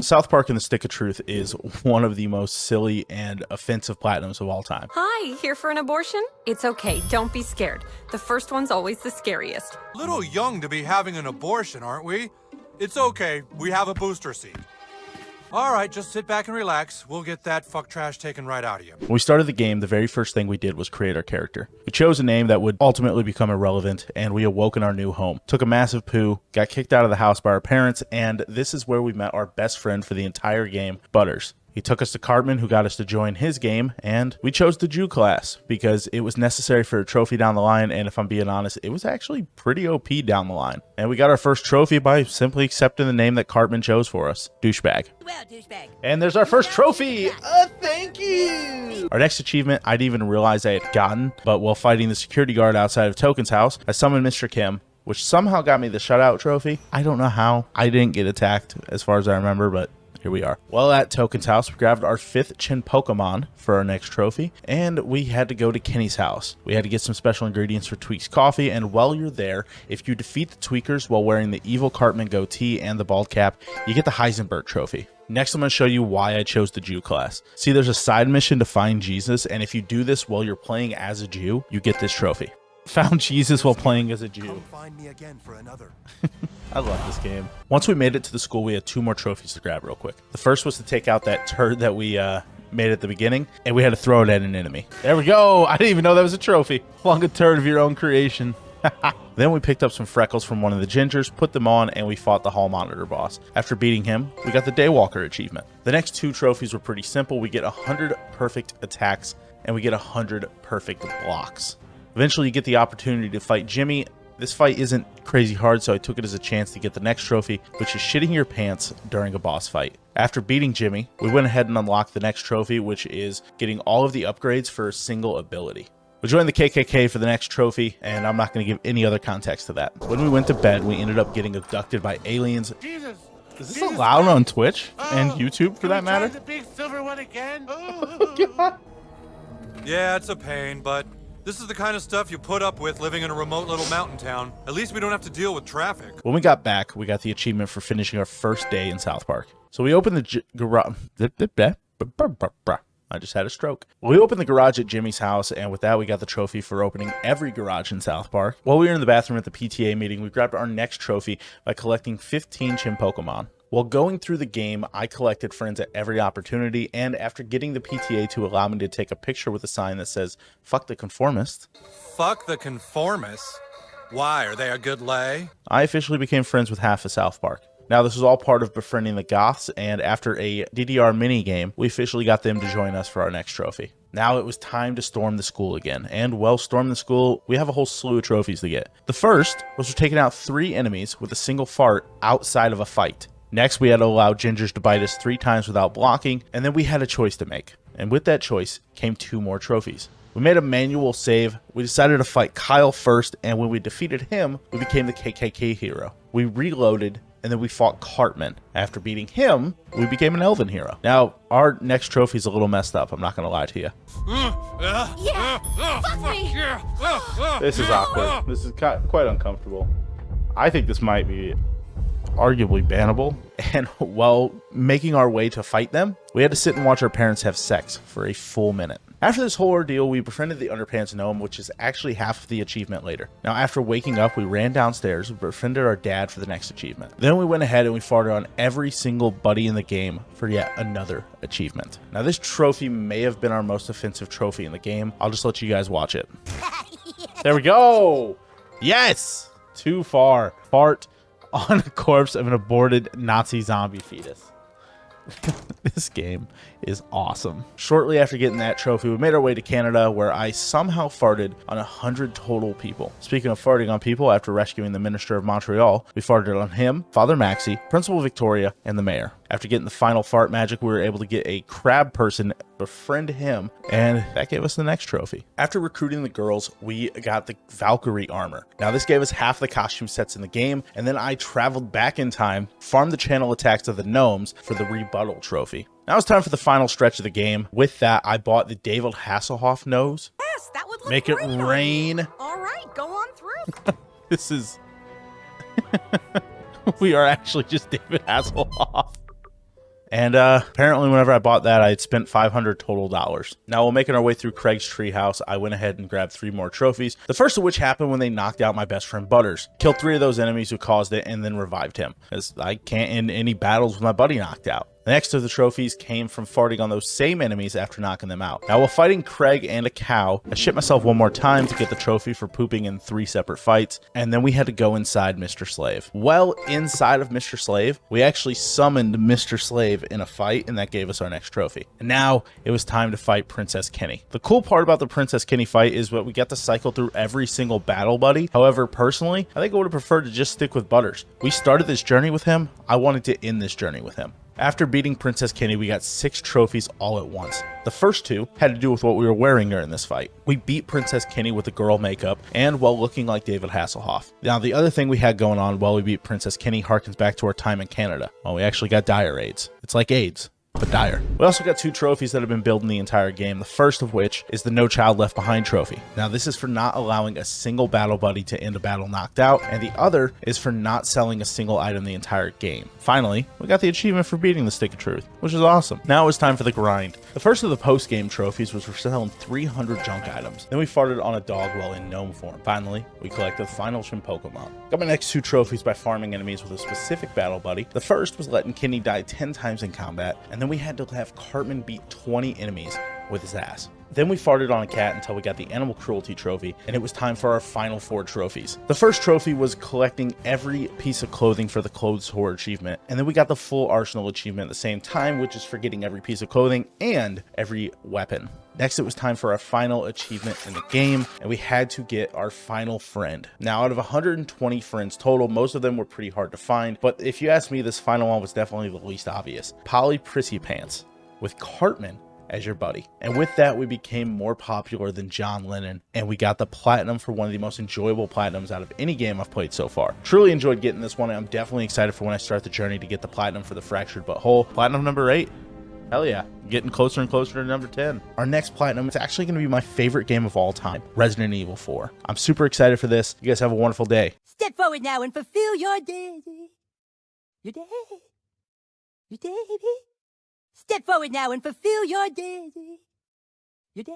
South Park and the Stick of Truth is one of the most silly and offensive platinums of all time. Hi, here for an abortion? It's okay, don't be scared. The first one's always the scariest. Little young to be having an abortion, aren't we? It's okay, we have a booster seat. All right, just sit back and relax. We'll get that fuck trash taken right out of you. When we started the game, the very first thing we did was create our character. We chose a name that would ultimately become irrelevant, and we awoke in our new home. Took a massive poo, got kicked out of the house by our parents, and this is where we met our best friend for the entire game, Butters. He took us to Cartman, who got us to join his game, and we chose the Jew class because it was necessary for a trophy down the line, and if I'm being honest, it was actually pretty OP down the line. And we got our first trophy by simply accepting the name that Cartman chose for us, Douchebag. Well, douchebag. And there's our first trophy! Thank you! Our next achievement, I didn't even realize I had gotten, but while fighting the security guard outside of Token's house, I summoned Mr. Kim, which somehow got me the shutout trophy. I don't know how. I didn't get attacked, as far as I remember, but here we are. Well, at Token's house, we grabbed our 5th Chin Pokemon for our next trophy, and we had to go to Kenny's house. We had to get some special ingredients for Tweak's coffee, and while you're there, if you defeat the Tweakers while wearing the evil Cartman goatee and the bald cap, you get the Heisenberg trophy. Next, I'm going to show you why I chose the Jew class. See, there's a side mission to find Jesus, and if you do this while you're playing as a Jew, you get this trophy. Found Jesus while playing as a Jew. Come find me again for another. I love this game. Once we made it to the school, we had 2 more trophies to grab real quick. The first was to take out that turd that we made at the beginning, and we had to throw it at an enemy. There we go. I didn't even know that was a trophy. Flung a turd of your own creation. Then we picked up some freckles from one of the gingers, put them on, and we fought the hall monitor boss. After beating him, we got the Daywalker achievement. The next 2 trophies were pretty simple. We get 100 perfect attacks, and we get 100 perfect blocks. Eventually, you get the opportunity to fight Jimmy. This fight isn't crazy hard, so I took it as a chance to get the next trophy, which is shitting your pants during a boss fight. After beating Jimmy, we went ahead and unlocked the next trophy, which is getting all of the upgrades for a single ability. We joined the KKK for the next trophy, and I'm not going to give any other context to that. When we went to bed, we ended up getting abducted by aliens. Jesus! Is this allowed on Twitch and YouTube, for that matter? The big silver one again? God. Yeah, it's a pain, but this is the kind of stuff you put up with living in a remote little mountain town. At least we don't have to deal with traffic. When we got back, we got the achievement for finishing our first day in South Park. So we opened the garage. I just had a stroke. We opened the garage at Jimmy's house, and with that, we got the trophy for opening every garage in South Park. While we were in the bathroom at the PTA meeting, we grabbed our next trophy by collecting 15 Chin Pokemon. While going through the game, I collected friends at every opportunity, and after getting the PTA to allow me to take a picture with a sign that says, "Fuck the conformist," Fuck the conformists. Why, are they a good lay? I officially became friends with half of South Park. Now, this was all part of befriending the Goths, and after a DDR minigame, we officially got them to join us for our next trophy. Now it was time to storm the school again, and well, storm the school, we have a whole slew of trophies to get. The first was for taking out 3 enemies with a single fart outside of a fight. Next, we had to allow gingers to bite us 3 times without blocking, and then we had a choice to make. And with that choice came 2 more trophies. We made a manual save, we decided to fight Kyle first, and when we defeated him, we became the KKK hero. We reloaded, and then we fought Cartman. After beating him, we became an Elven hero. Now, our next trophy is a little messed up, I'm not going to lie to you. Yeah! Fuck me! This is awkward. This is quite uncomfortable. I think this might be arguably bannable. And while making our way to fight them, we had to sit and watch our parents have sex for a full minute. After this whole ordeal, we befriended the Underpants Gnome, which is actually half of the achievement later. Now, after waking up, we ran downstairs and befriended our dad for the next achievement. Then we went ahead and we farted on every single buddy in the game for yet another achievement. Now, this trophy may have been our most offensive trophy in the game. I'll just let you guys watch it. There we go! Yes! Too far. Fart on a corpse of an aborted Nazi zombie fetus. This game is awesome. Shortly after getting that trophy, we made our way to Canada, where I somehow farted on 100 total people. Speaking of farting on people, after rescuing the Minister of Montreal, we farted on him, Father Maxi, Principal Victoria, and the Mayor. After getting the final fart magic, we were able to get a crab person, befriend him, and that gave us the next trophy. After recruiting the girls, we got the Valkyrie armor. Now, this gave us half the costume sets in the game, and then I traveled back in time, farmed the channel attacks of the gnomes for the rebuttal trophy. Now it's time for the final stretch of the game. With that, I bought the David Hasselhoff nose. Yes, that would look Make it great on rain. you. All right, go on through. This is... we are actually just David Hasselhoff. And apparently whenever I bought that, I had spent $500 total dollars. Now, while making our way through Craig's treehouse, I went ahead and grabbed 3 more trophies. The first of which happened when they knocked out my best friend Butters. Killed 3 of those enemies who caused it and then revived him, as I can't end any battles with my buddy knocked out. The next of the trophies came from farting on those same enemies after knocking them out. Now, while fighting Craig and a cow, I shit myself one more time to get the trophy for pooping in 3 separate fights, and then we had to go inside Mr. Slave. Well, inside of Mr. Slave, we actually summoned Mr. Slave in a fight, and that gave us our next trophy. And now, it was time to fight Princess Kenny. The cool part about the Princess Kenny fight is that we get to cycle through every single battle buddy. However, personally, I think I would have preferred to just stick with Butters. We started this journey with him. I wanted to end this journey with him. After beating Princess Kenny, we got 6 trophies all at once. The first 2 had to do with what we were wearing during this fight. We beat Princess Kenny with the girl makeup and while looking like David Hasselhoff. Now, the other thing we had going on while we beat Princess Kenny harkens back to our time in Canada. Well, we actually got dire AIDS. It's like AIDS, but dire. We also got 2 trophies that have been building the entire game, the first of which is the No Child Left Behind trophy. Now, this is for not allowing a single battle buddy to end a battle knocked out, and the other is for not selling a single item the entire game. Finally, we got the achievement for beating the Stick of Truth, which is awesome. Now it's time for the grind. The first of the post-game trophies was for selling 300 junk items. Then we farted on a dog while in gnome form. Finally, we collected the final Shin Pokemon. Got my next 2 trophies by farming enemies with a specific battle buddy. The first was letting Kenny die 10 times in combat, and then we had to have Cartman beat 20 enemies with his ass. Then we farted on a cat until we got the animal cruelty trophy, and it was time for our final 4 trophies. The first trophy was collecting every piece of clothing for the Clothes Horror achievement, and then we got the full arsenal achievement at the same time, which is for getting every piece of clothing and every weapon. Next, it was time for our final achievement in the game, and we had to get our final friend. Now, out of 120 friends total, most of them were pretty hard to find, but if you ask me, this final one was definitely the least obvious. Polly Prissy Pants, with Cartman as your buddy. And with that, we became more popular than John Lennon, and we got the platinum for one of the most enjoyable platinums out of any game I've played so far. Truly enjoyed getting this one, and I'm definitely excited for when I start the journey to get the platinum for the Fractured But Whole. Platinum number 8. Hell yeah, getting closer and closer to number 10. Our next platinum is actually going to be my favorite game of all time, Resident Evil 4. I'm super excited for this. You guys have a wonderful day. Step forward now and fulfill your day. Your day. Your day. Step forward now and fulfill your day. Your day.